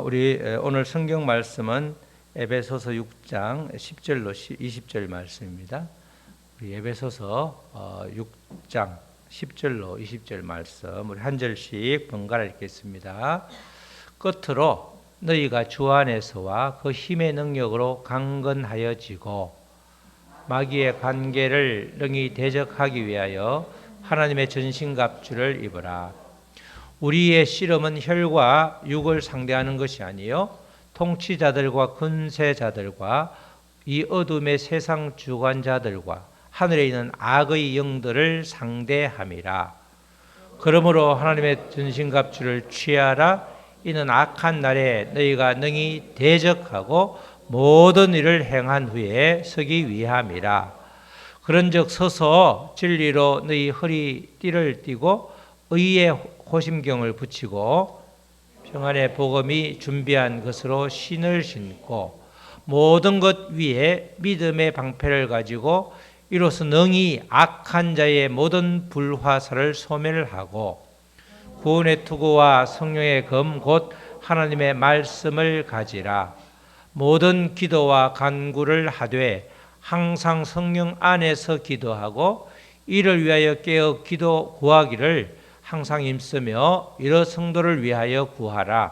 우리 오늘 성경 말씀은 에베소서 6장 10절로 20절 말씀입니다. 우리 에베소서 6장 10절로 20절 말씀 우리 한 절씩 번갈아 읽겠습니다. 끝으로 너희가 주 안에서와 그 힘의 능력으로 강건하여지고 마귀의 관계를 능히 대적하기 위하여 하나님의 전신갑주를 입으라. 우리의 씨름은 혈과 육을 상대하는 것이 아니요 통치자들과 권세자들과 이 어둠의 세상 주관자들과 하늘에 있는 악의 영들을 상대함이라. 그러므로 하나님의 전신갑주를 취하라. 이는 악한 날에 너희가 능히 대적하고 모든 일을 행한 후에 서기 위함이라. 그런즉 서서 진리로 너희 허리띠를 띠고 의의 호심경을 붙이고 평안의 복음이 준비한 것으로 신을 신고 모든 것 위에 믿음의 방패를 가지고 이로써 능히 악한 자의 모든 불화살을 소멸하고 구원의 투구와 성령의 검 곧 하나님의 말씀을 가지라. 모든 기도와 간구를 하되 항상 성령 안에서 기도하고 이를 위하여 깨어 기도 구하기를 항상 힘쓰며 여러 성도를 위하여 구하라.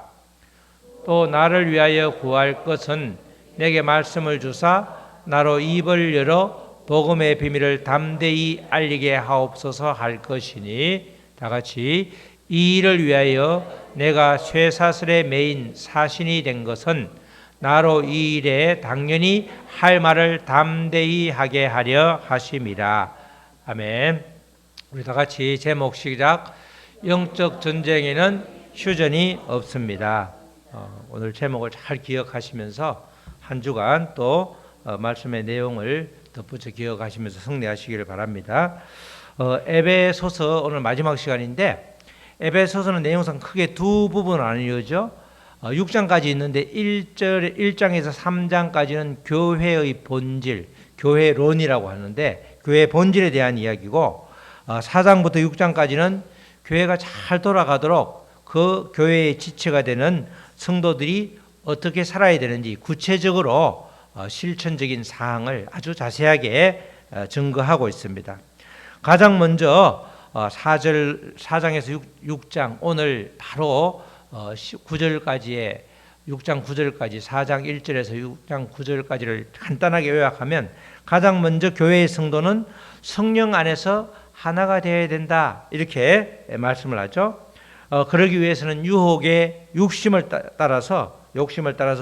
또 나를 위하여 구할 것은 내게 말씀을 주사 나로 입을 열어 복음의 비밀을 담대히 알리게 하옵소서 할 것이니 다 같이 이 일을 위하여 내가 쇠사슬에 매인 사신이 된 것은 나로 이 일에 당연히 할 말을 담대히 하게 하려 하심이라. 아멘. 우리 다 같이 제목 시작. 영적 전쟁에는 휴전이 없습니다. 오늘 제목을 잘 기억하시면서 한 주간 또 말씀의 내용을 덧붙여 기억하시면서 승리하시기를 바랍니다. 에베소서 오늘 마지막 시간인데 에베소서는 내용상 크게 두 부분 나뉘어져 6장까지 있는데 1장에서 3장까지는 교회의 본질, 교회론이라고 하는데 교회 본질에 대한 이야기고 4장부터 6장까지는 교회가 잘 돌아가도록 그 교회의 지체가 되는 성도들이 어떻게 살아야 되는지 구체적으로 실천적인 사항을 아주 자세하게 증거하고 있습니다. 가장 먼저 4장에서 6장 오늘 바로 9절까지의 6장 9절까지 4장 1절에서 6장 9절까지를 간단하게 요약하면 가장 먼저 교회의 성도는 성령 안에서 하나가 되어야 된다 이렇게 말씀을 하죠. 그러기 위해서는 유혹의 욕심을 따라서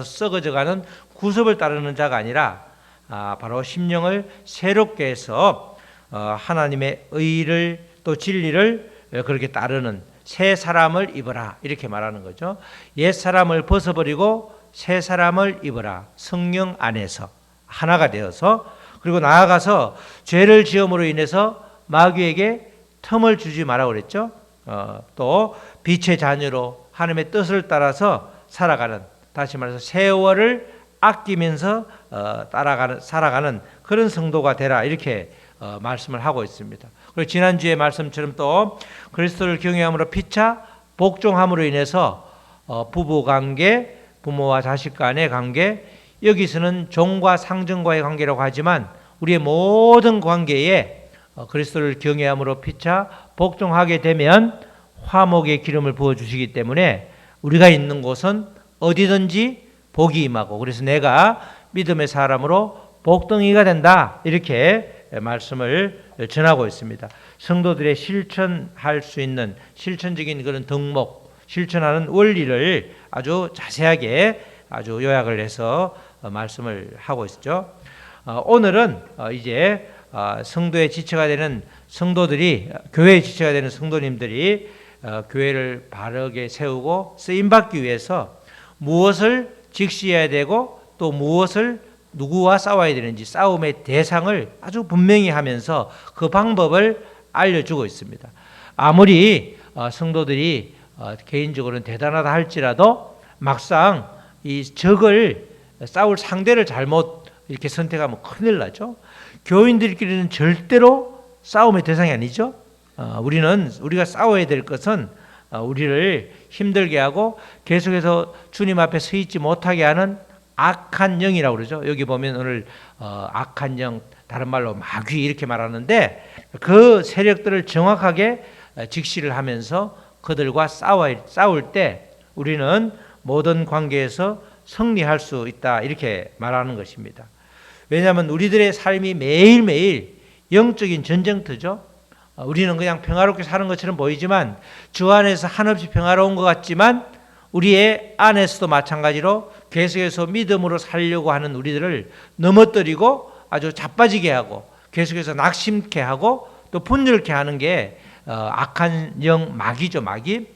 썩어져가는 구습을 따르는 자가 아니라 바로 심령을 새롭게 해서 하나님의 의를 또 진리를 그렇게 따르는 새 사람을 입어라 이렇게 말하는 거죠. 옛 사람을 벗어버리고 새 사람을 입어라. 성령 안에서 하나가 되어서 그리고 나아가서 죄를 지음으로 인해서 마귀에게 틈을 주지 말라고 그랬죠. 또 빛의 자녀로 하나님의 뜻을 따라서 살아가는, 다시 말해서 세월을 아끼면서 살아가는 그런 성도가 되라 이렇게 말씀을 하고 있습니다. 그리고 지난주의 말씀처럼 또 그리스도를 경외함으로 피차 복종함으로 인해서 부부관계, 부모와 자식 간의 관계, 여기서는 종과 상전과의 관계라고 하지만 우리의 모든 관계에 그리스도를 경외함으로 피차 복종하게 되면 화목의 기름을 부어주시기 때문에 우리가 있는 곳은 어디든지 복이 임하고 그래서 내가 믿음의 사람으로 복덩이가 된다 이렇게 말씀을 전하고 있습니다. 성도들의 실천할 수 있는 실천적인 그런 덕목, 실천하는 원리를 아주 자세하게 아주 요약을 해서 말씀을 하고 있죠. 오늘은 이제 성도의 지체가 되는 성도들이, 교회의 지체가 되는 성도님들이 교회를 바르게 세우고 쓰임받기 위해서 무엇을 직시해야 되고 또 무엇을 누구와 싸워야 되는지 싸움의 대상을 아주 분명히 하면서 그 방법을 알려주고 있습니다. 아무리 성도들이 개인적으로는 대단하다 할지라도 막상 이 적을 싸울 상대를 잘못 이렇게 선택하면 큰일 나죠. 교인들끼리는 절대로 싸움의 대상이 아니죠. 우리가 싸워야 될 것은 우리를 힘들게 하고 계속해서 주님 앞에 서 있지 못하게 하는 악한 영이라고 그러죠. 여기 보면 오늘 악한 영, 다른 말로 마귀 이렇게 말하는데 그 세력들을 정확하게 직시를 하면서 그들과 싸울 때 우리는 모든 관계에서 승리할 수 있다 이렇게 말하는 것입니다. 왜냐하면 우리들의 삶이 매일매일 영적인 전쟁터죠. 우리는 그냥 평화롭게 사는 것처럼 보이지만 주 안에서 한없이 평화로운 것 같지만 우리의 안에서도 마찬가지로 계속해서 믿음으로 살려고 하는 우리들을 넘어뜨리고 아주 자빠지게 하고 계속해서 낙심케 하고 또 분열케 하는 게 악한 영 마귀죠, 마귀.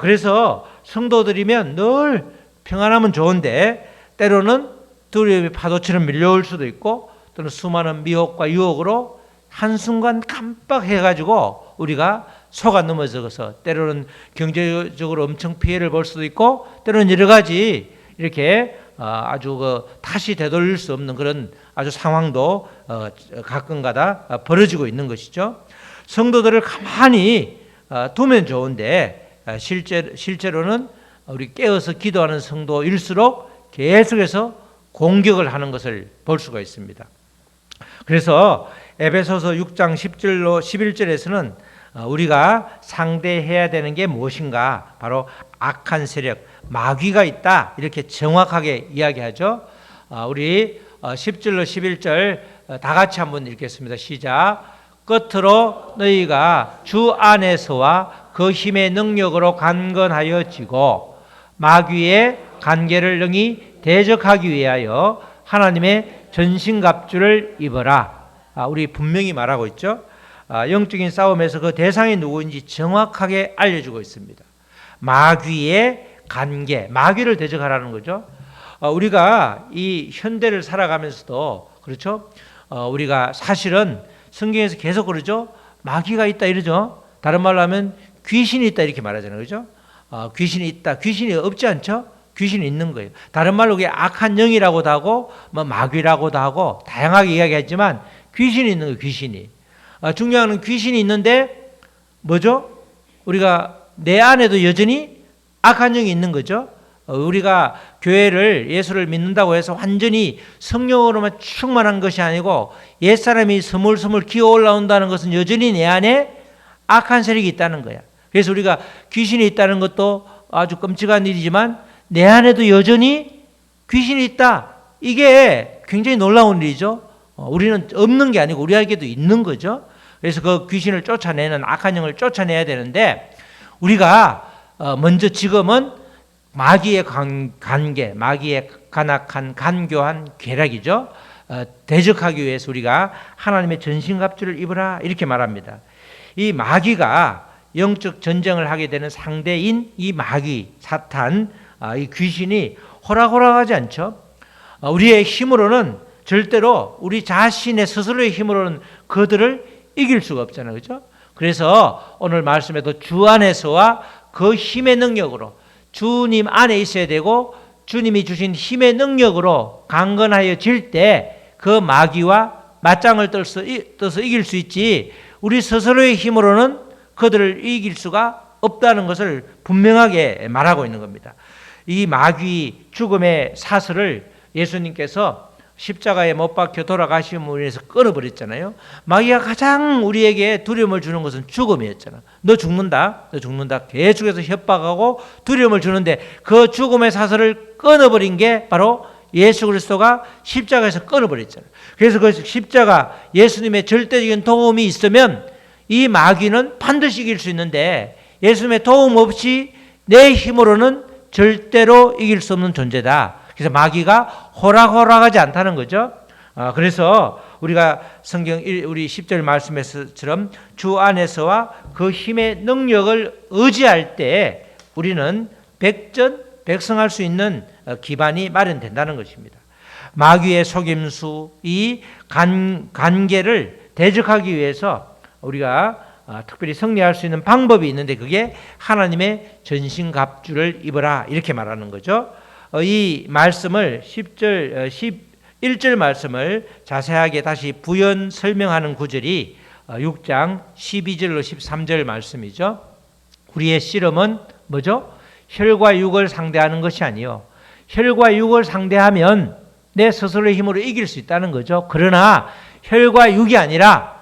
그래서 성도들이면 늘 평안하면 좋은데 때로는 두려움의 파도처럼 밀려올 수도 있고 또는 수많은 미혹과 유혹으로 한순간 깜빡해가지고 우리가 속아 넘어져서 때로는 경제적으로 엄청 피해를 볼 수도 있고 때로는 여러 가지 이렇게 아주 다시 되돌릴 수 없는 그런 아주 상황도 가끔가다 벌어지고 있는 것이죠. 성도들을 가만히 두면 좋은데 실제로는 우리 깨어서 기도하는 성도일수록 계속해서 공격을 하는 것을 볼 수가 있습니다. 그래서 에베소서 6장 10절로 11절에서는 우리가 상대해야 되는 게 무엇인가? 바로 악한 세력, 마귀가 있다. 이렇게 정확하게 이야기하죠. 우리 10절로 11절 다 같이 한번 읽겠습니다. 시작. 끝으로 너희가 주 안에서와 그 힘의 능력으로 강건하여 지고 마귀의 간계를 능히 대적하기 위하여 하나님의 전신갑주를 입어라. 우리 분명히 말하고 있죠. 영적인 싸움에서 그 대상이 누구인지 정확하게 알려주고 있습니다. 마귀의 간계, 마귀를 대적하라는 거죠. 우리가 이 현대를 살아가면서도 그렇죠. 우리가 사실은 성경에서 계속 그러죠. 마귀가 있다 이러죠. 다른 말로 하면 귀신이 있다 이렇게 말하잖아요. 그렇죠? 귀신이 있다. 귀신이 없지 않죠? 귀신이 있는 거예요. 다른 말로 그게 악한 영이라고도 하고 뭐 마귀라고도 하고 다양하게 이야기하지만 귀신이 있는 거예요. 귀신이. 중요한 건 귀신이 있는데 뭐죠? 우리가 내 안에도 여전히 악한 영이 있는 거죠. 우리가 교회를 예수를 믿는다고 해서 완전히 성령으로만 충만한 것이 아니고 옛사람이 스물스물 기어 올라온다는 것은 여전히 내 안에 악한 세력이 있다는 거야. 그래서 우리가 귀신이 있다는 것도 아주 끔찍한 일이지만 내 안에도 여전히 귀신이 있다. 이게 굉장히 놀라운 일이죠. 우리는 없는 게 아니고 우리에게도 있는 거죠. 그래서 그 귀신을 쫓아내는 악한 영을 쫓아내야 되는데 우리가 먼저 지금은 마귀의 간계, 마귀의 간악한 간교한 괴락이죠. 대적하기 위해서 우리가 하나님의 전신갑주를 입으라 이렇게 말합니다. 이 마귀가 영적 전쟁을 하게 되는 상대인 이 마귀, 사탄, 이 귀신이 호락호락하지 않죠. 우리의 힘으로는 절대로 우리 자신의 스스로의 힘으로는 그들을 이길 수가 없잖아요. 그렇죠? 그래서 오늘 말씀에도 주 안에서와 그 힘의 능력으로 주님 안에 있어야 되고 주님이 주신 힘의 능력으로 강건하여 질 때 그 마귀와 맞짱을 떠서 이길 수 있지 우리 스스로의 힘으로는 그들을 이길 수가 없다는 것을 분명하게 말하고 있는 겁니다. 이 마귀 죽음의 사슬을 예수님께서 십자가에 못 박혀 돌아가심으로 인해서 끊어버렸잖아요. 마귀가 가장 우리에게 두려움을 주는 것은 죽음이었잖아. 너 죽는다. 계속해서 협박하고 두려움을 주는데 그 죽음의 사슬을 끊어버린 게 바로 예수 그리스도가 십자가에서 끊어버렸잖아요. 그래서 그 십자가 예수님의 절대적인 도움이 있으면 이 마귀는 반드시 이길 수 있는데 예수님의 도움 없이 내 힘으로는 절대로 이길 수 없는 존재다. 그래서 마귀가 호락호락하지 않다는 거죠. 그래서 우리가 성경 우리 10절 말씀에서처럼 주 안에서와 그 힘의 능력을 의지할 때 우리는 백전백승할 수 있는 기반이 마련된다는 것입니다. 마귀의 속임수, 이 간계를 대적하기 위해서 우리가 특별히 승리할 수 있는 방법이 있는데 그게 하나님의 전신갑주를 입어라 이렇게 말하는 거죠. 이 말씀을 11절 말씀을 자세하게 다시 부연 설명하는 구절이 6장 12절로 13절 말씀이죠. 우리의 씨름은 뭐죠? 혈과 육을 상대하는 것이 아니요. 혈과 육을 상대하면 내 스스로의 힘으로 이길 수 있다는 거죠. 그러나 혈과 육이 아니라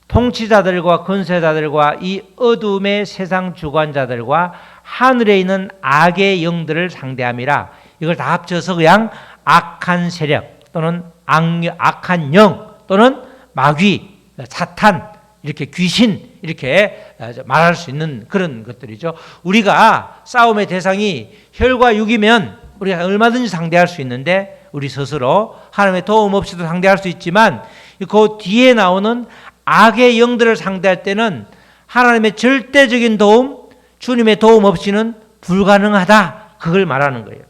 통치자들과 권세자들과 이 어둠의 세상 주관자들과 하늘에 있는 악의 영들을 상대함이라. 이걸 다 합쳐서 그냥 악한 세력 또는 악한 영 또는 마귀, 사탄, 이렇게 귀신 이렇게 말할 수 있는 그런 것들이죠. 우리가 싸움의 대상이 혈과 육이면 우리가 얼마든지 상대할 수 있는데 우리 스스로 하나님의 도움 없이도 상대할 수 있지만 그 뒤에 나오는 악의 영들을 상대할 때는 하나님의 절대적인 도움, 주님의 도움 없이는 불가능하다. 그걸 말하는 거예요.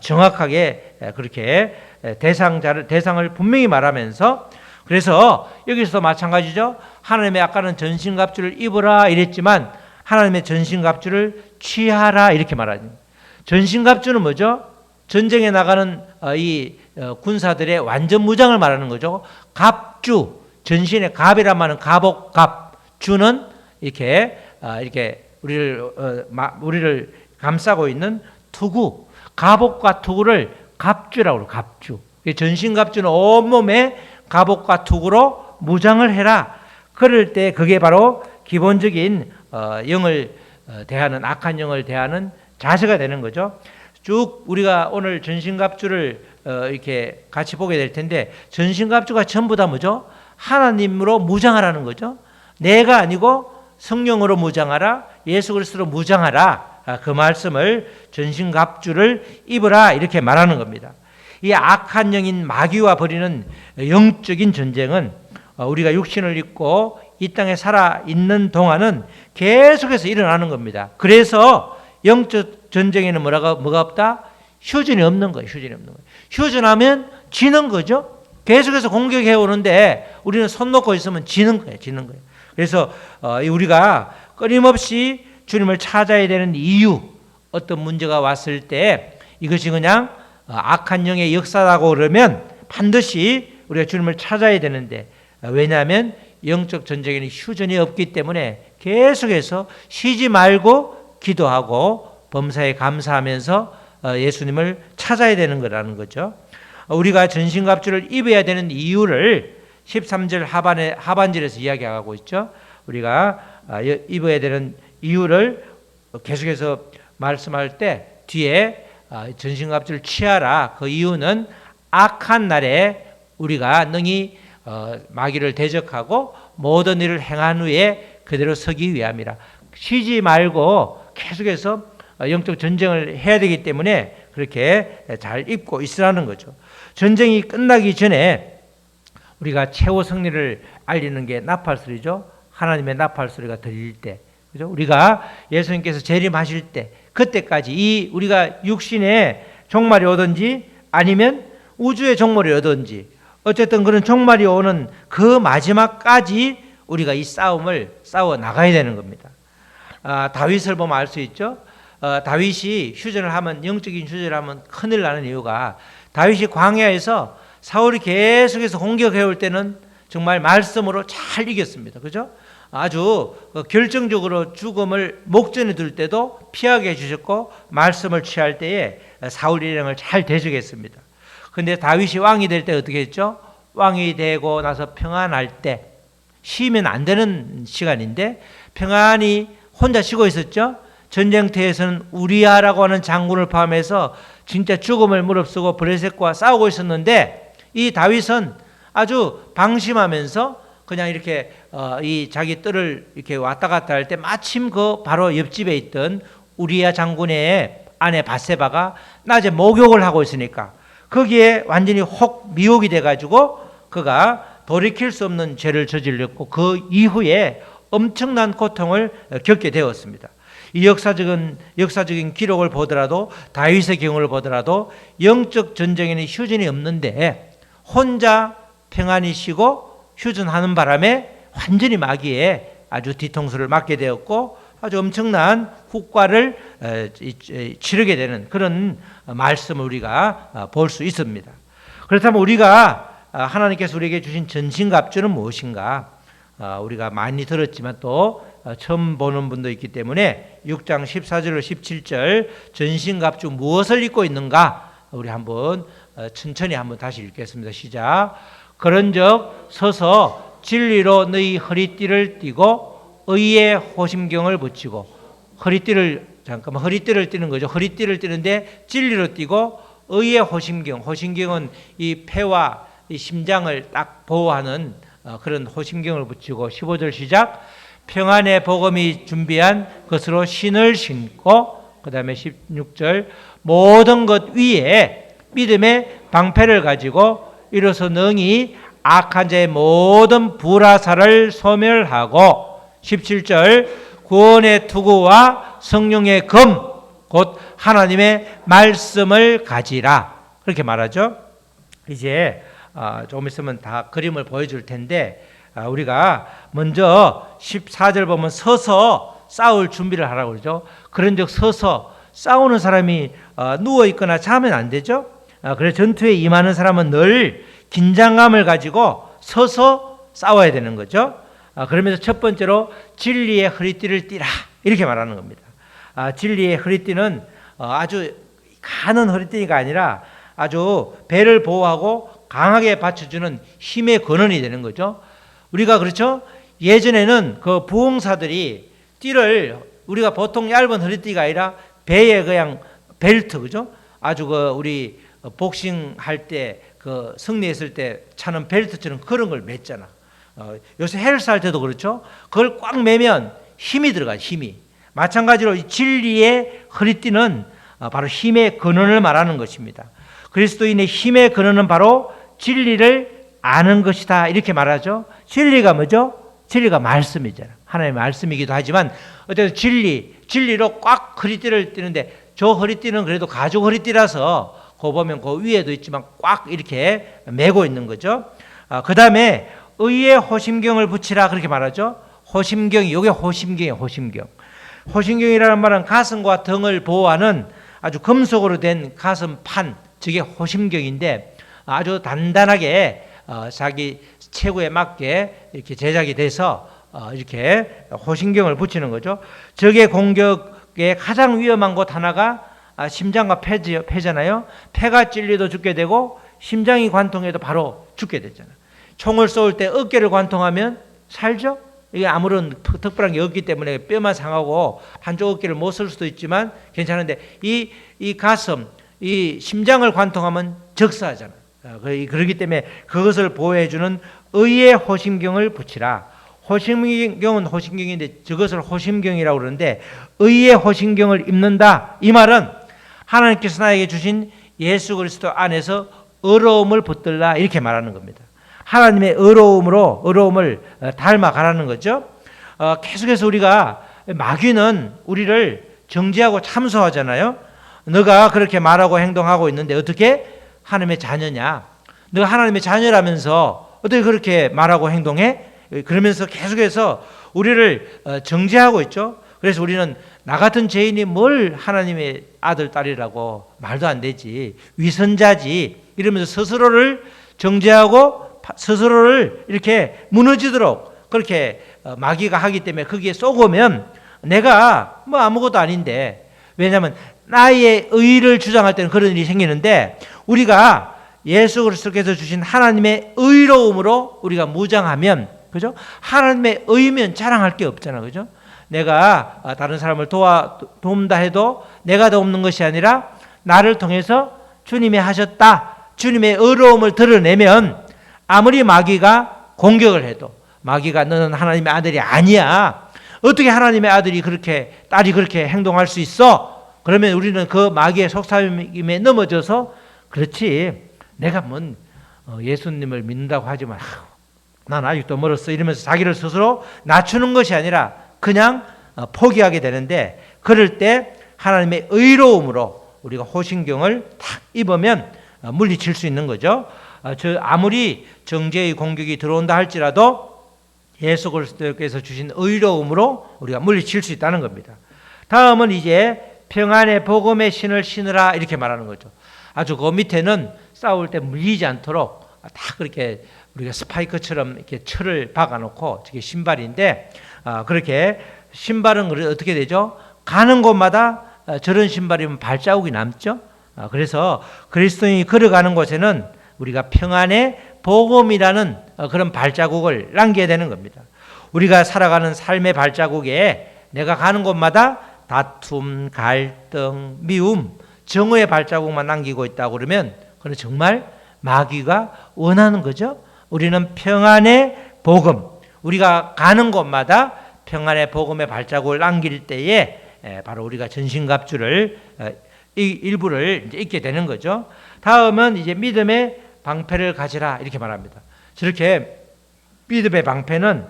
정확하게 그렇게 대상을 분명히 말하면서, 그래서 여기서도 마찬가지죠. 하나님의 아까는 전신갑주를 입으라 이랬지만 하나님의 전신갑주를 취하라 이렇게 말하죠. 전신갑주는 뭐죠? 전쟁에 나가는 이 군사들의 완전 무장을 말하는 거죠. 갑주, 전신에 갑이란 말은 갑옷, 갑, 주는 이렇게 우리를 감싸고 있는 투구, 갑옷과 투구를 갑주라고 그래요. 갑주. 전신갑주는 온몸에 갑옷과 투구로 무장을 해라. 그럴 때 그게 바로 기본적인 영을 대하는, 악한 영을 대하는 자세가 되는 거죠. 쭉 우리가 오늘 전신갑주를 이렇게 같이 보게 될 텐데, 전신갑주가 전부 다 뭐죠? 하나님으로 무장하라는 거죠. 내가 아니고 성령으로 무장하라, 예수 그리스도로 무장하라. 그 말씀을 전신갑주를 입으라 이렇게 말하는 겁니다. 이 악한 영인 마귀와 벌이는 영적인 전쟁은 우리가 육신을 입고 이 땅에 살아 있는 동안은 계속해서 일어나는 겁니다. 그래서 영적 전쟁에는 뭐가 없다? 휴전이 없는 거예요. 휴전이 없는 거예요. 휴전하면 지는 거죠. 계속해서 공격해 오는데 우리는 손 놓고 있으면 지는 거예요. 지는 거예요. 그래서 우리가 끊임없이 주님을 찾아야 되는 이유, 어떤 문제가 왔을 때 이것이 그냥 악한 영의 역사라고 그러면 반드시 우리가 주님을 찾아야 되는데, 왜냐하면 영적 전쟁에는 휴전이 없기 때문에 계속해서 쉬지 말고 기도하고 범사에 감사하면서 예수님을 찾아야 되는 거라는 거죠. 우리가 전신갑주를 입어야 되는 이유를 13절 하반절에서 이야기하고 있죠. 우리가 입어야 되는 이유를 계속해서 말씀할 때 뒤에 전신갑주를 취하라. 그 이유는 악한 날에 우리가 능히 마귀를 대적하고 모든 일을 행한 후에 그대로 서기 위함이라. 쉬지 말고 계속해서 영적 전쟁을 해야 되기 때문에 그렇게 잘 입고 있으라는 거죠. 전쟁이 끝나기 전에 우리가 최후 승리를 알리는 게 나팔소리죠. 하나님의 나팔소리가 들릴 때, 그죠? 우리가 예수님께서 재림하실 때, 그때까지 이 우리가 육신의 종말이 오든지 아니면 우주의 종말이 오든지 어쨌든 그런 종말이 오는 그 마지막까지 우리가 이 싸움을 싸워 나가야 되는 겁니다. 다윗을 보면 알 수 있죠. 다윗이 휴전을 하면, 영적인 휴전을 하면 큰일 나는 이유가, 다윗이 광야에서 사울이 계속해서 공격해 올 때는 정말 말씀으로 잘 이겼습니다. 그죠? 아주 결정적으로 죽음을 목전에 둘 때도 피하게 해주셨고, 말씀을 취할 때에 사울 일행을 잘 대적했습니다. 그런데 다윗이 왕이 될 때 어떻게 했죠? 왕이 되고 나서 평안할 때, 쉬면 안 되는 시간인데 평안히 혼자 쉬고 있었죠. 전쟁터에서는 우리아라고 하는 장군을 포함해서 진짜 죽음을 무릅쓰고 브레셋과 싸우고 있었는데, 이 다윗은 아주 방심하면서 그냥 이렇게 이 자기 뜰을 이렇게 왔다 갔다 할 때 마침 그 바로 옆집에 있던 우리아 장군의 아내 바세바가 낮에 목욕을 하고 있으니까 거기에 완전히 혹 미혹이 돼가지고 그가 돌이킬 수 없는 죄를 저질렀고 그 이후에 엄청난 고통을 겪게 되었습니다. 이 역사적인 기록을 보더라도, 다윗의 경우를 보더라도 영적 전쟁에는 휴전이 없는데 혼자 평안히 쉬고 휴전하는 바람에 완전히 마귀의 아주 뒤통수를 맞게 되었고 아주 엄청난 후과를 치르게 되는 그런 말씀을 우리가 볼 수 있습니다. 그렇다면 우리가 하나님께서 우리에게 주신 전신갑주는 무엇인가? 우리가 많이 들었지만 또 처음 보는 분도 있기 때문에 6장 14절로 17절 전신갑주 무엇을 입고 있는가 우리 한번 천천히 한번 다시 읽겠습니다. 시작. 그런즉 서서 진리로 너희 허리띠를 띠고 의의 호심경을 붙이고 허리띠를 띠는 거죠. 허리띠를 띠는데 진리로 띠고 의의 호심경은 이 폐와 이 심장을 딱 보호하는 그런 호심경을 붙이고 15절 시작. 평안의 복음이 준비한 것으로 신을 신고 그 다음에 16절 모든 것 위에 믿음의 방패를 가지고 이로써 능히 악한 자의 모든 불화살을 소멸하고 17절 구원의 투구와 성령의 검 곧 하나님의 말씀을 가지라 그렇게 말하죠. 이제 조금 있으면 다 그림을 보여줄 텐데 우리가 먼저 14절 보면 서서 싸울 준비를 하라고 그러죠. 그런즉 서서 싸우는 사람이 누워 있거나 자면 안 되죠. 그래서 전투에 임하는 사람은 늘 긴장감을 가지고 서서 싸워야 되는 거죠. 그러면서 첫 번째로 진리의 허리띠를 띠라 이렇게 말하는 겁니다. 진리의 허리띠는 아주 가는 허리띠가 아니라 아주 배를 보호하고 강하게 받쳐주는 힘의 근원이 되는 거죠. 우리가 그렇죠? 예전에는 그 부흥사들이 띠를 우리가 보통 얇은 허리띠가 아니라 배에 그냥 벨트 그죠? 아주 우리 복싱 할 때 승리했을 때 차는 벨트처럼 그런 걸 맸잖아. 요새 헬스 할 때도 그렇죠? 그걸 꽉 매면 힘이 들어가 힘이. 마찬가지로 이 진리의 허리띠는 바로 힘의 근원을 말하는 것입니다. 그리스도인의 힘의 근원은 바로 진리를 아는 것이다 이렇게 말하죠. 진리가 뭐죠? 진리가 말씀이잖아. 하나님의 말씀이기도 하지만 어쨌든 진리로 꽉 허리띠를 띠는데 저 허리띠는 그래도 가죽 허리띠라서 그거 보면 그 위에도 있지만 꽉 이렇게 메고 있는 거죠. 그 다음에 의의 호심경을 붙이라 그렇게 말하죠. 호심경이 이게 호심경이에요. 호심경이라는 말은 가슴과 등을 보호하는 아주 금속으로 된 가슴판 저게 호심경인데 아주 단단하게 자기 체구에 맞게 이렇게 제작이 돼서 이렇게 호심경을 붙이는 거죠. 적의 공격의 가장 위험한 곳 하나가 심장과 폐잖아요. 폐가 찔려도 죽게 되고 심장이 관통해도 바로 죽게 되잖아요. 총을 쏠 때 어깨를 관통하면 살죠. 이게 아무런 특별한 게 없기 때문에 뼈만 상하고 한쪽 어깨를 못 쓸 수도 있지만 괜찮은데 이 가슴, 이 심장을 관통하면 적사하잖아요. 그렇기 때문에 그것을 보호해주는 의의 호심경을 붙이라. 호심경은 호심경인데 저것을 호심경이라고 그러는데 의의 호심경을 입는다. 이 말은 하나님께서 나에게 주신 예수 그리스도 안에서 의로움을 붙들라 이렇게 말하는 겁니다. 하나님의 의로움을 닮아가라는 거죠. 계속해서 우리가 마귀는 우리를 정죄하고 참소하잖아요. 너가 그렇게 말하고 행동하고 있는데 어떻게 하나님의 자녀냐? 너가 하나님의 자녀라면서 어떻게 그렇게 말하고 행동해? 그러면서 계속해서 우리를 정죄하고 있죠. 그래서 우리는 나 같은 죄인이 뭘 하나님의 아들, 딸이라고 말도 안 되지. 위선자지. 이러면서 스스로를 정죄하고 스스로를 이렇게 무너지도록 그렇게 마귀가 하기 때문에 거기에 쏘고면 내가 뭐 아무것도 아닌데 왜냐하면 나의 의를 주장할 때는 그런 일이 생기는데 우리가 예수 그리스도께서 주신 하나님의 의로움으로 우리가 무장하면 그죠? 하나님의 의면 자랑할 게 없잖아. 그죠? 내가 다른 사람을 돕다 해도 내가 돕는 것이 아니라 나를 통해서 주님이 하셨다. 주님의 의로움을 드러내면 아무리 마귀가 공격을 해도 마귀가 너는 하나님의 아들이 아니야. 어떻게 하나님의 아들이 딸이 그렇게 행동할 수 있어? 그러면 우리는 그 마귀의 속삭임에 넘어져서 그렇지. 내가 예수님을 믿는다고 하지만 난 아직도 멀었어. 이러면서 자기를 스스로 낮추는 것이 아니라 그냥 포기하게 되는데 그럴 때 하나님의 의로움으로 우리가 호심경을 탁 입으면 물리칠 수 있는 거죠. 아무리 정죄의 공격이 들어온다 할지라도 예수 그리스도께서 주신 의로움으로 우리가 물리칠 수 있다는 겁니다. 다음은 이제 평안의 복음의 신을 신으라 이렇게 말하는 거죠. 아주 그 밑에는 싸울 때 물리지 않도록 다 그렇게 우리가 스파이크처럼 이렇게 철을 박아놓고 저게 신발인데 그렇게 신발은 어떻게 되죠? 가는 곳마다 저런 신발이면 발자국이 남죠. 그래서 그리스도인이 걸어가는 곳에는 우리가 평안의 복음이라는 그런 발자국을 남겨야 되는 겁니다. 우리가 살아가는 삶의 발자국에 내가 가는 곳마다 다툼, 갈등, 미움, 정오의 발자국만 남기고 있다고 그러면 그건 정말 마귀가 원하는 거죠. 우리는 평안의 복음, 우리가 가는 곳마다 평안의 복음의 발자국을 남길 때에 바로 우리가 전신갑주를 일부를 이제 잊게 되는 거죠. 다음은 이제 믿음의 방패를 가지라 이렇게 말합니다. 저렇게 믿음의 방패는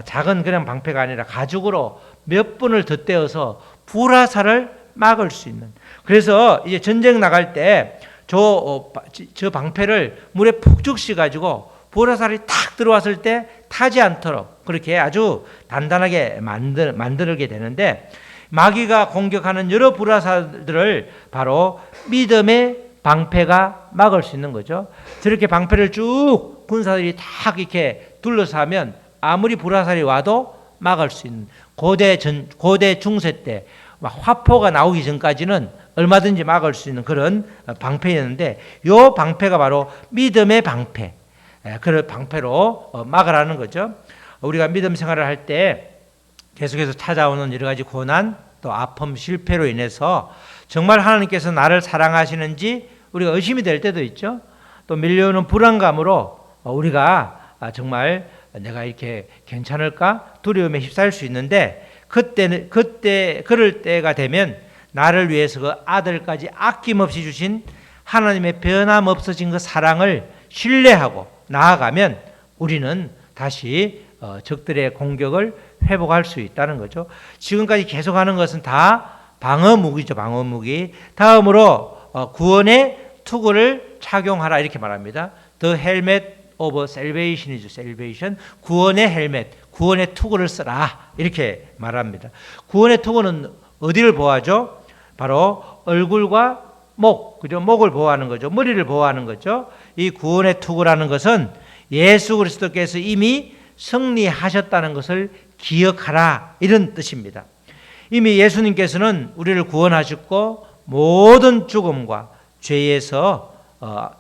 작은 그냥 방패가 아니라 가죽으로 몇 분을 덧대어서 불화살을 막을 수 있는. 그래서 이제 전쟁 나갈 때 저 방패를 물에 푹 적시 가지고 불화살이 탁 들어왔을 때 타지 않도록 그렇게 아주 단단하게 만들게 되는데, 마귀가 공격하는 여러 불화살들을 바로 믿음의 방패가 막을 수 있는 거죠. 저렇게 방패를 쭉 군사들이 탁 이렇게 둘러싸면 아무리 불화살이 와도 막을 수 있는, 고대 중세 때 화포가 나오기 전까지는 얼마든지 막을 수 있는 그런 방패였는데, 이 방패가 바로 믿음의 방패, 그런 방패로 막으라는 거죠. 우리가 믿음 생활을 할 때 계속해서 찾아오는 여러 가지 고난, 또 아픔, 실패로 인해서 정말 하나님께서 나를 사랑하시는지 우리가 의심이 될 때도 있죠. 또 밀려오는 불안감으로 우리가 정말 내가 이렇게 괜찮을까 두려움에 휩싸일 수 있는데, 그때 그럴 때가 되면 나를 위해서 그 아들까지 아낌없이 주신 하나님의 변함없어진 그 사랑을 신뢰하고 나아가면 우리는 다시 적들의 공격을 회복할 수 있다는 거죠. 지금까지 계속하는 것은 다 방어무기죠. 방어무기. 다음으로 구원의 투구를 착용하라 이렇게 말합니다. The helmet of salvation이죠. salvation. 구원의 헬멧, 구원의 투구를 쓰라 이렇게 말합니다. 구원의 투구는 어디를 보호하죠? 바로 얼굴과 목, 그죠? 목을 보호하는 거죠. 머리를 보호하는 거죠. 이 구원의 투구라는 것은 예수 그리스도께서 이미 승리하셨다는 것을 기억하라 이런 뜻입니다. 이미 예수님께서는 우리를 구원하셨고 모든 죽음과 죄에서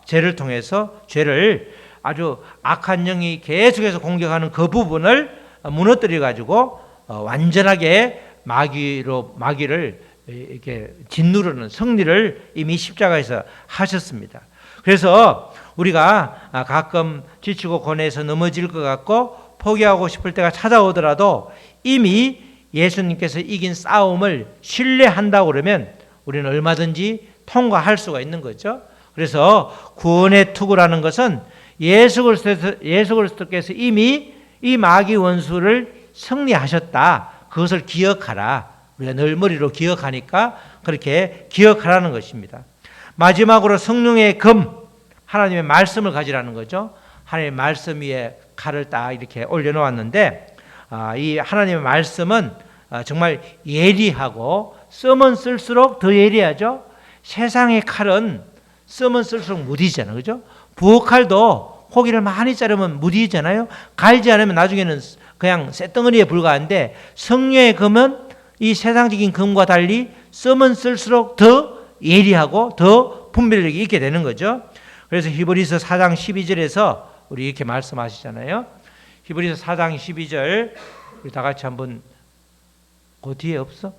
죄를 통해서 죄를 아주 악한 영이 계속해서 공격하는 그 부분을 무너뜨려 가지고 완전하게 마귀를 이렇게 짓누르는 승리를 이미 십자가에서 하셨습니다. 그래서 우리가 가끔 지치고 고뇌해서 넘어질 것 같고 포기하고 싶을 때가 찾아오더라도 이미 예수님께서 이긴 싸움을 신뢰한다고 그러면 우리는 얼마든지 통과할 수가 있는 거죠. 그래서 구원의 투구라는 것은 예수 그리스도께서 이미 이 마귀 원수를 승리하셨다. 그것을 기억하라. 우리가 늘 머리로 기억하니까 그렇게 기억하라는 것입니다. 마지막으로 성령의 검, 하나님의 말씀을 가지라는 거죠. 하나님의 말씀 위에 칼을 딱 이렇게 올려놓았는데, 이 하나님의 말씀은 정말 예리하고 쓰면 쓸수록 더 예리하죠. 세상의 칼은 쓰면 쓸수록 무디잖아요. 그죠? 부엌칼도 고기를 많이 자르면 무디잖아요. 갈지 않으면 나중에는 그냥 쇳덩어리에 불과한데, 성령의 검은 이 세상적인 검과 달리 쓰면 쓸수록 더 예리하고 더 분별력이 있게 되는 거죠. 그래서 히브리서 4장 12절에서 우리 이렇게 말씀하시잖아요. 히브리서 4장 12절 우리 다 같이 한번, 그 뒤에 없어?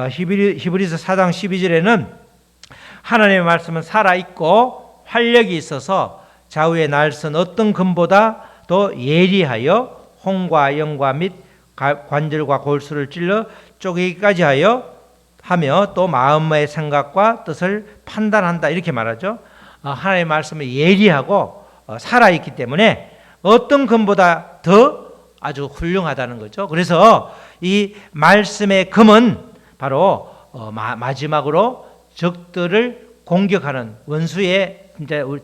히브리서 4장 12절에는 하나님의 말씀은 살아있고 활력이 있어서 좌우의 날선 어떤 검보다 더 예리하여 홍과 영과 및 관절과 골수를 찔러 쪼개기까지 하며 또 마음의 생각과 뜻을 판단한다 이렇게 말하죠. 하나님의 말씀은 예리하고 살아있기 때문에 어떤 검보다 더 아주 훌륭하다는 거죠. 그래서 이 말씀의 검은 바로 마지막으로 적들을 공격하는 원수의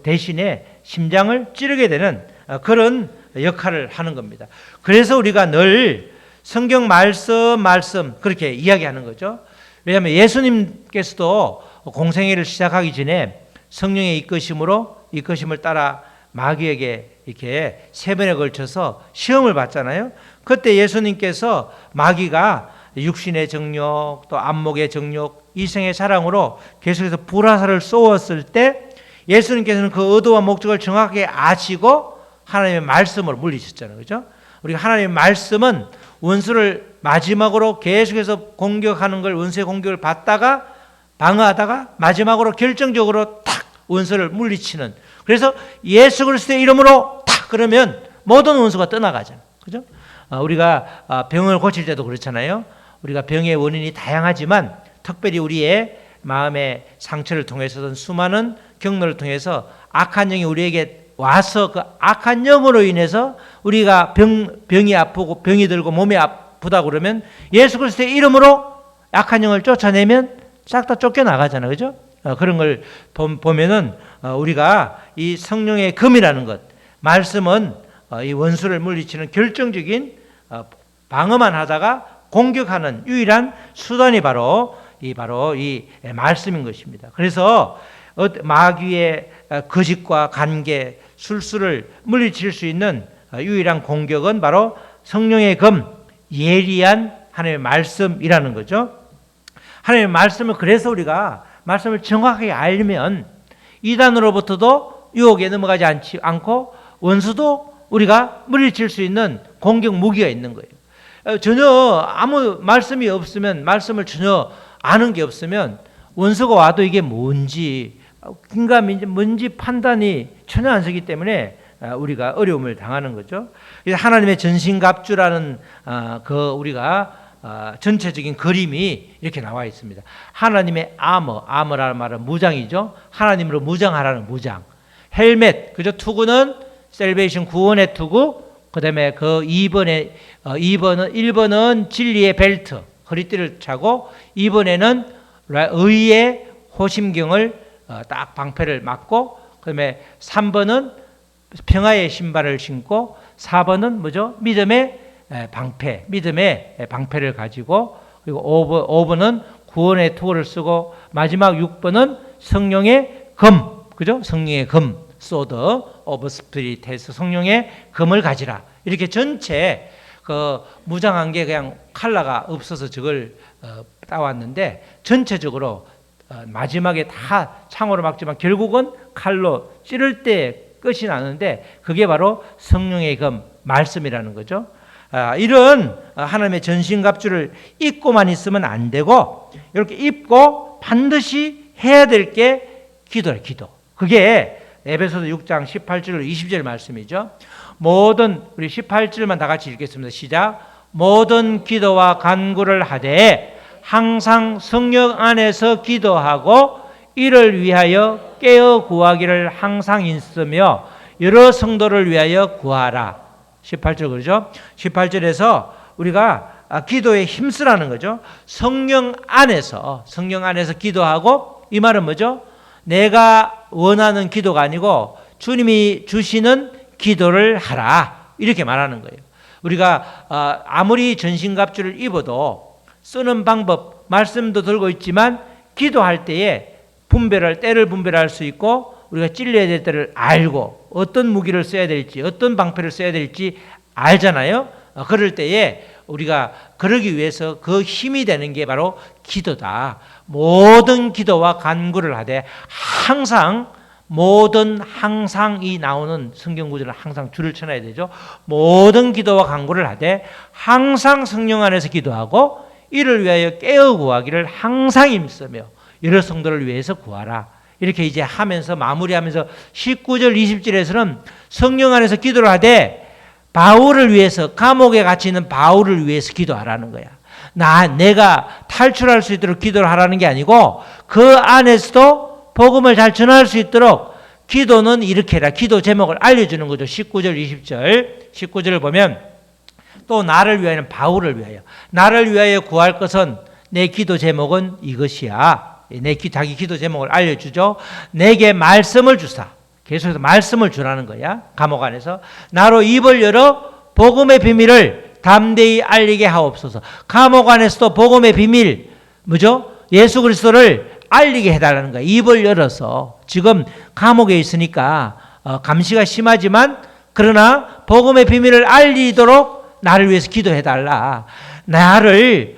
대신에 심장을 찌르게 되는 그런 역할을 하는 겁니다. 그래서 우리가 늘 성경 말씀 그렇게 이야기하는 거죠. 왜냐하면 예수님께서도 공생애를 시작하기 전에 성령의 이끄심을 따라 마귀에게 이렇게 3번에 걸쳐서 시험을 받잖아요. 그때 예수님께서 마귀가 육신의 정욕, 또 안목의 정욕, 이생의 사랑으로 계속해서 불화살을 쏘았을 때 예수님께서는 그 의도와 목적을 정확하게 아시고 하나님의 말씀으로 물리셨잖아요. 그죠? 우리가 하나님의 말씀은 원수를 마지막으로 계속해서 공격하는 걸, 원수의 공격을 받다가 방어하다가 마지막으로 결정적으로 탁 원수를 물리치는, 그래서 예수 그리스도의 이름으로 탁 그러면 모든 원수가 떠나가잖아요. 그죠? 우리가 병을 고칠 때도 그렇잖아요. 우리가 병의 원인이 다양하지만 특별히 우리의 마음의 상처를 통해서든 수많은 경로를 통해서 악한 영이 우리에게 와서 그 악한 영으로 인해서 우리가 병이 아프고 병이 들고 몸이 아프다 그러면 예수 그리스도의 이름으로 악한 영을 쫓아내면 싹 다 쫓겨나가잖아요. 그죠? 그런 걸 보면은 우리가 이 성령의 검이라는 것, 말씀은 이 원수를 물리치는 결정적인 방어만 하다가 공격하는 유일한 수단이 바로 이 말씀인 것입니다. 그래서 마귀의 거짓과 관계, 술수를 물리칠 수 있는 유일한 공격은 바로 성령의 검, 예리한 하나님의 말씀이라는 거죠. 하나님의 말씀을, 그래서 우리가 말씀을 정확하게 알면 이단으로부터도 유혹에 넘어가지 않고 원수도 우리가 물리칠 수 있는 공격 무기가 있는 거예요. 전혀 아무 말씀이 없으면, 말씀을 전혀 아는 게 없으면 원수가 와도 이게 뭔지 뭔지 판단이 전혀 안 서기 때문에 우리가 어려움을 당하는 거죠. 하나님의 전신갑주라는 우리가 전체적인 그림이 이렇게 나와 있습니다. 하나님의 아머라는 말은 무장이죠. 하나님으로 무장하라는 무장. 헬멧, 그죠? 투구는 셀베이션 구원의 투구. 그다음에 그 1번은 진리의 벨트, 허리띠를 차고, 2번에는 의의 호심경을 딱 방패를 막고, 그다음에 3번은 평화의 신발을 신고, 4번은 뭐죠? 믿음의 방패를 가지고, 그리고 5번은 구원의 투구를 쓰고, 마지막 6번은 성령의 검, 그죠? 성령의 검, 소드 오브 스피릿에서 성령의 검을 가지라. 이렇게 전체 그 무장한 게 그냥 칼라가 없어서 저걸 따왔는데, 전체적으로 마지막에 다 창으로 막지만 결국은 칼로 찌를 때 끝이 나는데, 그게 바로 성령의 검, 말씀이라는 거죠. 이런 하나님의 전신갑주를 입고만 있으면 안 되고, 이렇게 입고 반드시 해야 될 게 기도예요. 기도. 그게 에베소서 6장 18절 20절 말씀이죠. 우리 18절만 다 같이 읽겠습니다. 시작. 모든 기도와 간구를 하되 항상 성령 안에서 기도하고 이를 위하여 깨어 구하기를 항상 있으며 여러 성도를 위하여 구하라. 18절 그러죠? 18절에서 우리가 기도에 힘쓰라는 거죠. 성령 안에서 기도하고, 이 말은 뭐죠? 내가 원하는 기도가 아니고 주님이 주시는 기도를 하라, 이렇게 말하는 거예요. 우리가 아무리 전신갑주를 입어도 쓰는 방법, 말씀도 들고 있지만 기도할 때에 때를 분별할 수 있고, 우리가 찔려야 될 때를 알고 어떤 무기를 써야 될지, 어떤 방패를 써야 될지 알잖아요. 그럴 때에 우리가 그러기 위해서 그 힘이 되는 게 바로 기도다. 모든 기도와 간구를 하되 항상, 항상이 나오는 성경 구절은 항상 줄을 쳐놔야 되죠. 모든 기도와 간구를 하되 항상 성령 안에서 기도하고 이를 위하여 깨어 구하기를 항상 힘쓰며 여러 성도를 위해서 구하라. 이렇게 이제 하면서 마무리하면서 19절 20절에서는 성령 안에서 기도를 하되 바울을 위해서, 감옥에 갇혀 있는 바울을 위해서 기도하라는 거야. 내가 탈출할 수 있도록 기도를 하라는 게 아니고, 그 안에서도 복음을 잘 전할 수 있도록 기도는 이렇게 해라. 기도 제목을 알려주는 거죠. 19절 20절 19절을 보면 또 나를 위하여는 바울을 위하여, 나를 위하여 구할 것은 내 기도 제목은 이것이야. 자기 기도 제목을 알려주죠. 내게 말씀을 주사. 계속해서 말씀을 주라는 거야. 감옥 안에서 나로 입을 열어 복음의 비밀을 담대히 알리게 하옵소서. 감옥 안에서도 복음의 비밀, 뭐죠? 예수 그리스도를 알리게 해달라는 거야. 입을 열어서. 지금 감옥에 있으니까 감시가 심하지만 그러나 복음의 비밀을 알리도록 나를 위해서 기도해달라. 나를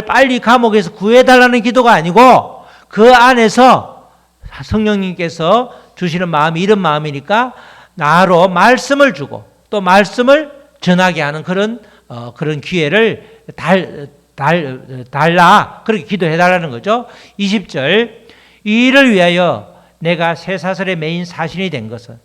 빨리 감옥에서 구해달라는 기도가 아니고 그 안에서 성령님께서 주시는 마음이 이런 마음이니까 나로 말씀을 주고 또 말씀을 전하게 하는 그런 기회를 달라. 그렇게 기도해달라는 거죠. 20절 이 일을 위하여 내가 쇠사슬의 메인 사신이 된 것은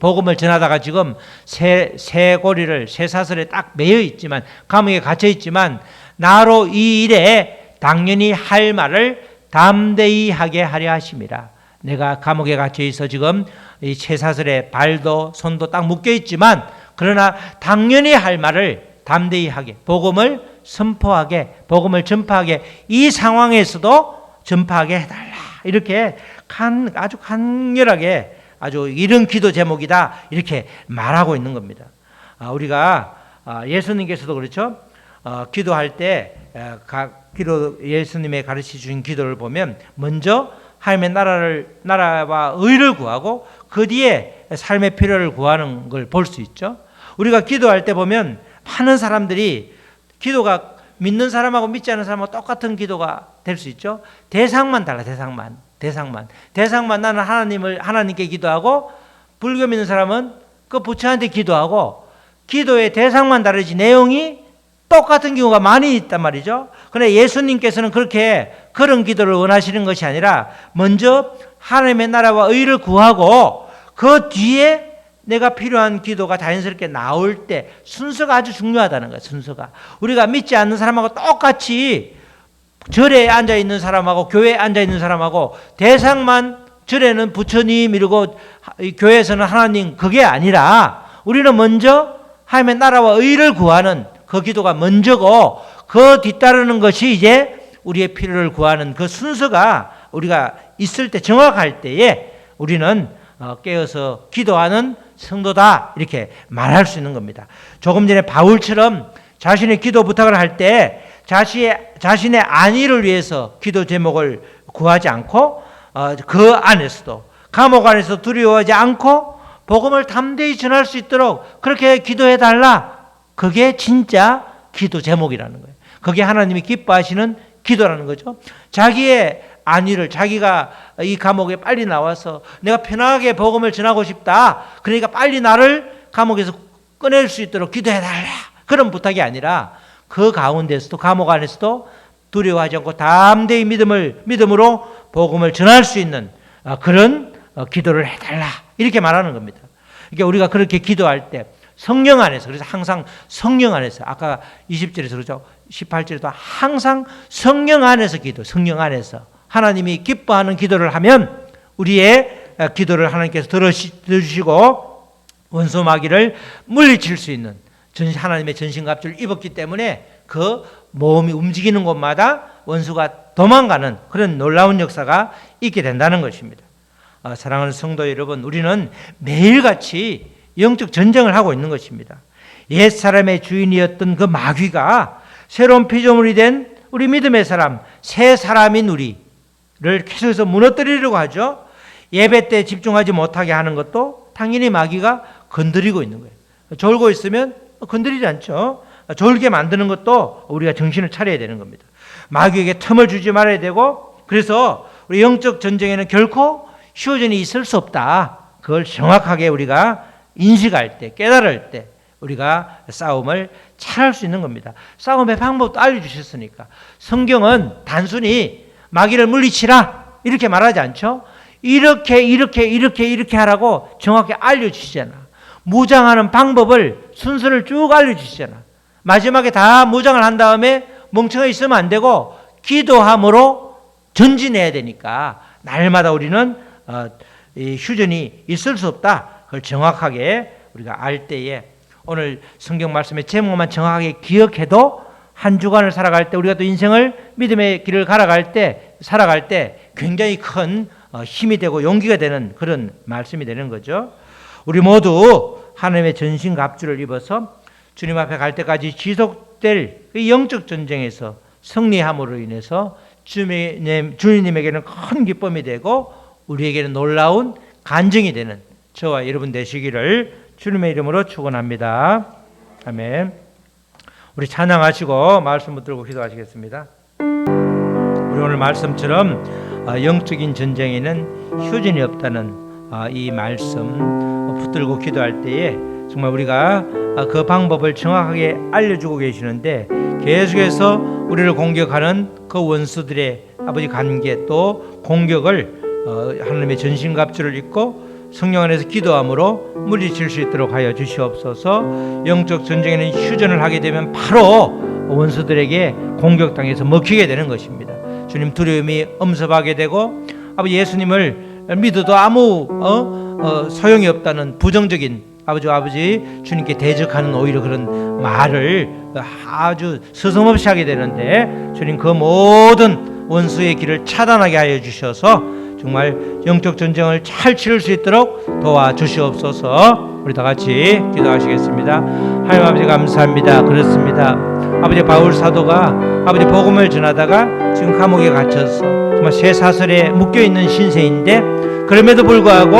복음을 전하다가 지금 쇠고리를 쇠사슬에 딱 매여 있지만 감옥에 갇혀 있지만 나로 이 일에 당연히 할 말을 담대히 하게 하려 하심이라. 내가 감옥에 갇혀 있어 지금 이 쇠사슬에 발도 손도 딱 묶여 있지만 그러나 당연히 할 말을 담대히 하게 복음을 선포하게 복음을 전파하게 이 상황에서도 전파하게 해달라. 이렇게 아주 강렬하게 아주 이런 기도 제목이다 이렇게 말하고 있는 겁니다. 우리가 예수님께서도 그렇죠. 기도할 때 예수님의 가르쳐 주신 기도를 보면 먼저 하나님의 나라와 의를 구하고 그 뒤에 삶의 필요를 구하는 걸 볼 수 있죠. 우리가 기도할 때 보면 많은 사람들이 기도가 믿는 사람하고 믿지 않는 사람하고 똑같은 기도가 될 수 있죠. 대상만 달라. 대상만 나는 하나님께 기도하고 불교 믿는 사람은 그 부처한테 기도하고 기도의 대상만 다르지 내용이 똑같은 경우가 많이 있단 말이죠. 그런데 예수님께서는 그런 기도를 원하시는 것이 아니라 먼저 하나님의 나라와 의를 구하고 그 뒤에 내가 필요한 기도가 자연스럽게 나올 때 순서가 아주 중요하다는 거예요. 순서가 우리가 믿지 않는 사람하고 똑같이 절에 앉아있는 사람하고 교회에 앉아있는 사람하고 대상만 절에는 부처님 이러고 교회에서는 하나님 그게 아니라 우리는 먼저 하나님의 나라와 의를 구하는 그 기도가 먼저고 그 뒤따르는 것이 이제 우리의 필요를 구하는 그 순서가 우리가 있을 때 정확할 때에 우리는 깨어서 기도하는 성도다 이렇게 말할 수 있는 겁니다. 조금 전에 바울처럼 자신의 기도 부탁을 할 때 자신의 안위를 위해서 기도 제목을 구하지 않고 그 안에서도 감옥 안에서 두려워하지 않고 복음을 담대히 전할 수 있도록 그렇게 기도해달라. 그게 진짜 기도 제목이라는 거예요. 그게 하나님이 기뻐하시는 기도라는 거죠. 자기의 안위를 자기가 이 감옥에 빨리 나와서 내가 편하게 복음을 전하고 싶다. 그러니까 빨리 나를 감옥에서 꺼낼 수 있도록 기도해달라. 그런 부탁이 아니라 그 가운데서도 감옥 안에서도 두려워하지 않고 담대히 믿음으로 복음을 전할 수 있는 그런 기도를 해달라. 이렇게 말하는 겁니다. 그러니까 우리가 그렇게 기도할 때 성령 안에서 그래서 항상 성령 안에서 아까 20절에서 그러죠. 18절에도 항상 성령 안에서 성령 안에서 하나님이 기뻐하는 기도를 하면 우리의 기도를 하나님께서 들으시고 원수 마귀를 물리칠 수 있는 하나님의 전신갑주를 입었기 때문에 그 몸이 움직이는 곳마다 원수가 도망가는 그런 놀라운 역사가 있게 된다는 것입니다. 사랑하는 성도 여러분, 우리는 매일같이 영적 전쟁을 하고 있는 것입니다. 옛사람의 주인이었던 그 마귀가 새로운 피조물이 된 우리 믿음의 사람, 새 사람인 우리를 계속해서 무너뜨리려고 하죠. 예배 때 집중하지 못하게 하는 것도 당연히 마귀가 건드리고 있는 거예요. 졸고 있으면 건드리지 않죠. 졸게 만드는 것도 우리가 정신을 차려야 되는 겁니다. 마귀에게 틈을 주지 말아야 되고 그래서 우리 영적 전쟁에는 결코 휴전이 있을 수 없다. 그걸 정확하게 우리가 인식할 때 깨달을 때 우리가 싸움을 잘할 수 있는 겁니다. 싸움의 방법도 알려주셨으니까 성경은 단순히 마귀를 물리치라 이렇게 말하지 않죠. 이렇게 하라고 정확히 알려주시잖아. 무장하는 방법을 순서를 쭉 알려주시잖아. 마지막에 다 무장을 한 다음에 멍청해 있으면 안 되고 기도함으로 전진해야 되니까 날마다 우리는 휴전이 있을 수 없다. 그걸 정확하게 우리가 알 때에 오늘 성경 말씀의 제목만 정확하게 기억해도 한 주간을 살아갈 때 우리가 또 인생을 믿음의 길을 살아갈 때 굉장히 큰 힘이 되고 용기가 되는 그런 말씀이 되는 거죠. 우리 모두 하나님의 전신갑주를 입어서 주님 앞에 갈 때까지 지속될 그 영적 전쟁에서 승리함으로 인해서 주님에게는 큰 기쁨이 되고 우리에게는 놀라운 간증이 되는 저와 여러분 되시기를 주님의 이름으로 축원합니다. 아멘. 우리 찬양하시고 말씀 붙들고 기도하시겠습니다. 우리 오늘 말씀처럼 영적인 전쟁에는 휴전이 없다는 이 말씀 붙들고 기도할 때에 정말 우리가 그 방법을 정확하게 알려주고 계시는데 계속해서 우리를 공격하는 그 원수들의 아버지 관계 또 공격을 하나님의 전신갑주를 입고 성령 안에서 기도함으로 물리칠 수 있도록 하여 주시옵소서. 영적 전쟁에는 휴전을 하게 되면 바로 원수들에게 공격당해서 먹히게 되는 것입니다. 주님 두려움이 엄습하게 되고 아버지 예수님을 믿어도 아무 소용이 없다는 부정적인 아버지 주님께 대적하는 오히려 그런 말을 아주 서슴없이 하게 되는데 주님 그 모든 원수의 길을 차단하게 하여 주셔서 정말 영적 전쟁을 잘 치를 수 있도록 도와주시옵소서. 우리 다 같이 기도하시겠습니다. 하나님 아버지 감사합니다. 그렇습니다. 아버지 바울 사도가 아버지 복음을 전하다가 지금 감옥에 갇혀서 정말 쇠사슬에 묶여있는 신세인데 그럼에도 불구하고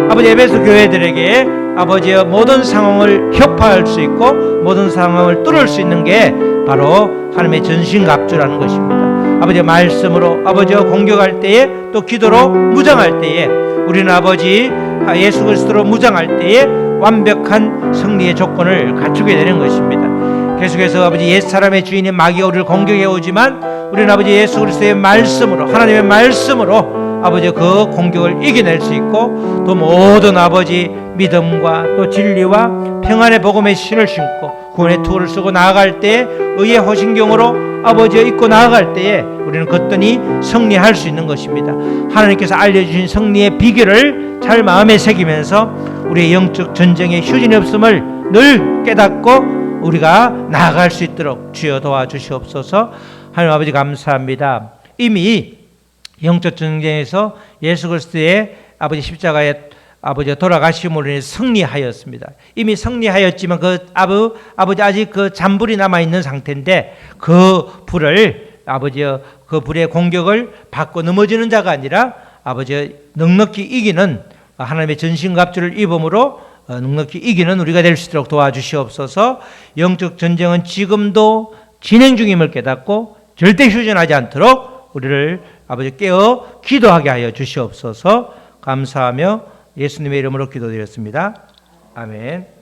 아버지 에베소 교회들에게 아버지의 모든 상황을 혁파할 수 있고 모든 상황을 뚫을 수 있는 게 바로 하나님의 전신갑주라는 것입니다. 아버지의 말씀으로 아버지와 공격할 때에 또 기도로 무장할 때에 우리는 아버지 예수 그리스도로 무장할 때에 완벽한 승리의 조건을 갖추게 되는 것입니다. 계속해서 아버지 옛사람의 주인인 마귀가 우리를 공격해 오지만 우리는 아버지 예수 그리스도의 말씀으로 하나님의 말씀으로 아버지 그 공격을 이겨낼 수 있고 또 모든 아버지 믿음과 또 진리와 평안의 복음의 신을 신고 구원의 투구를 쓰고 나아갈 때 의의 호신경으로 아버지가 입고 나아갈 때에 우리는 거뜬히 승리할 수 있는 것입니다. 하나님께서 알려주신 승리의 비결을 잘 마음에 새기면서 우리의 영적 전쟁에 휴전이 없음을 늘 깨닫고 우리가 나아갈 수 있도록 주여 도와주시옵소서. 하나님 아버지 감사합니다. 이미 영적 전쟁에서 예수 그리스도의 아버지 십자가에 아버지가 돌아가심으로 인해 승리하였습니다. 이미 승리하였지만 그 아버지 아직 그 잔불이 남아 있는 상태인데 그 불을 아버지의 그 불의 공격을 받고 넘어지는 자가 아니라 아버지의 넉넉히 이기는 하나님의 전신갑주를 입음으로 넉넉히 이기는 우리가 될 수 있도록 도와주시옵소서. 영적 전쟁은 지금도 진행 중임을 깨닫고 절대 휴전하지 않도록 우리를 아버지 깨어 기도하게 하여 주시옵소서. 감사하며 예수님의 이름으로 기도드렸습니다. 아멘.